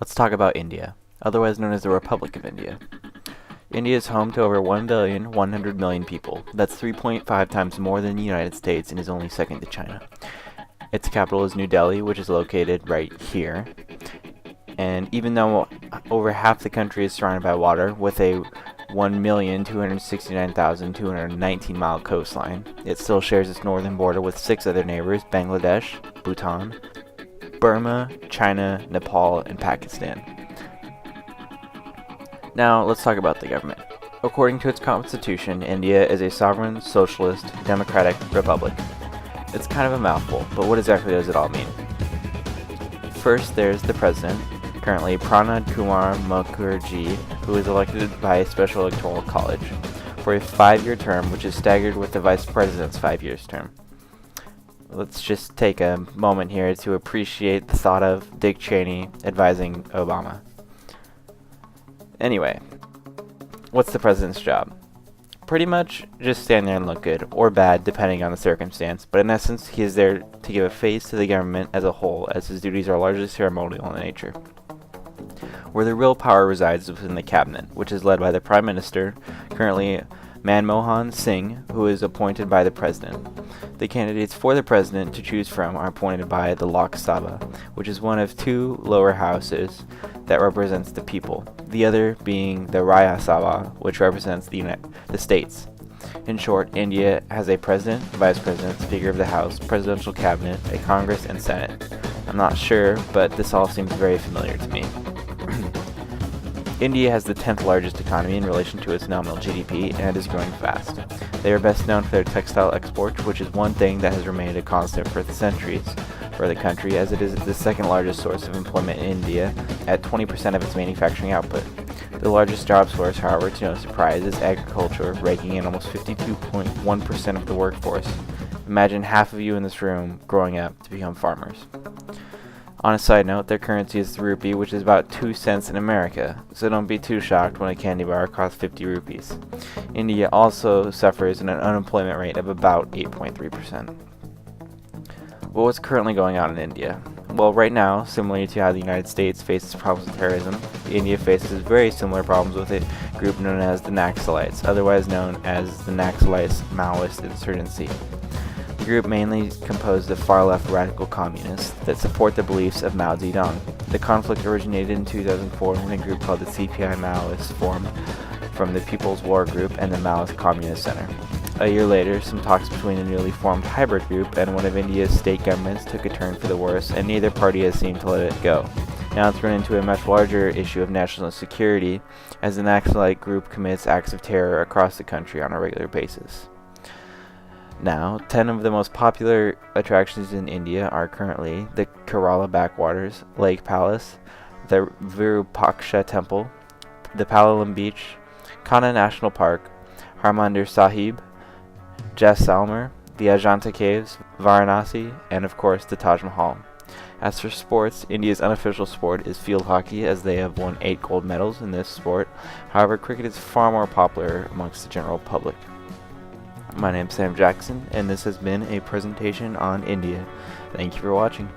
Let's talk about India, otherwise known as the Republic of India. India is home to over 1,100,000,000 people. That's 3.5 times more than the United States and is only second to China. Its capital is New Delhi, which is located right here. And even though over half the country is surrounded by water, with a 1,269,219-mile coastline, it still shares its northern border with 6 other neighbors: Bangladesh, Bhutan, Burma, China, Nepal, and Pakistan. Now, let's talk about the government. According to its constitution, India is a sovereign, socialist, democratic republic. It's kind of a mouthful, but what exactly does it all mean? First, there's the president, currently Pranab Kumar Mukherjee, who is elected by a special electoral college for a 5-year term, which is staggered with the vice president's 5 year term. Let's just take a moment here to appreciate the thought of Dick Cheney advising Obama. Anyway, what's the president's job? Pretty much just stand there and look good, or bad, depending on the circumstance, but in essence, he is there to give a face to the government as a whole, as his duties are largely ceremonial in nature. Where the real power resides within the cabinet, which is led by the Prime Minister, currently Manmohan Singh, who is appointed by the President. The candidates for the President to choose from are appointed by the Lok Sabha, which is one of 2 lower houses that represents the people, the other being the Rajya Sabha, which represents the states. In short, India has a President, Vice President, Speaker of the House, Presidential Cabinet, a Congress, and Senate. I'm not sure, but this all seems very familiar to me. India has the 10th largest economy in relation to its nominal GDP, and is growing fast. They are best known for their textile exports, which is one thing that has remained a constant for centuries for the country, as it is the second largest source of employment in India at 20% of its manufacturing output. The largest job source, however, to no surprise, is agriculture, raking in almost 52.1% of the workforce. Imagine half of you in this room growing up to become farmers. On a side note, their currency is the rupee, which is about 2 cents in America, so don't be too shocked when a candy bar costs 50 rupees. India also suffers an unemployment rate of about 8.3%. Well, what's currently going on in India? Well, right now, similarly to how the United States faces problems with terrorism, India faces very similar problems with a group known as the Naxalites, otherwise known as the Naxalites Maoist Insurgency. The group mainly composed of far-left radical communists that support the beliefs of Mao Zedong. The conflict originated in 2004 when a group called the CPI Maoists formed from the People's War Group and the Maoist Communist Center. A year later, some talks between the newly formed hybrid group and one of India's state governments took a turn for the worse, and neither party has seemed to let it go. Now it's run into a much larger issue of national security, as the Naxalite group commits acts of terror across the country on a regular basis. Now, 10 of the most popular attractions in India are currently the Kerala Backwaters, Lake Palace, the Virupaksha Temple, the Palolem Beach, Kanha National Park, Harmandir Sahib, Jaisalmer, the Ajanta Caves, Varanasi, and of course the Taj Mahal. As for sports, India's unofficial sport is field hockey, as they have won 8 gold medals in this sport. However, cricket is far more popular amongst the general public. My name is Sam Jackson, and this has been a presentation on India. Thank you for watching.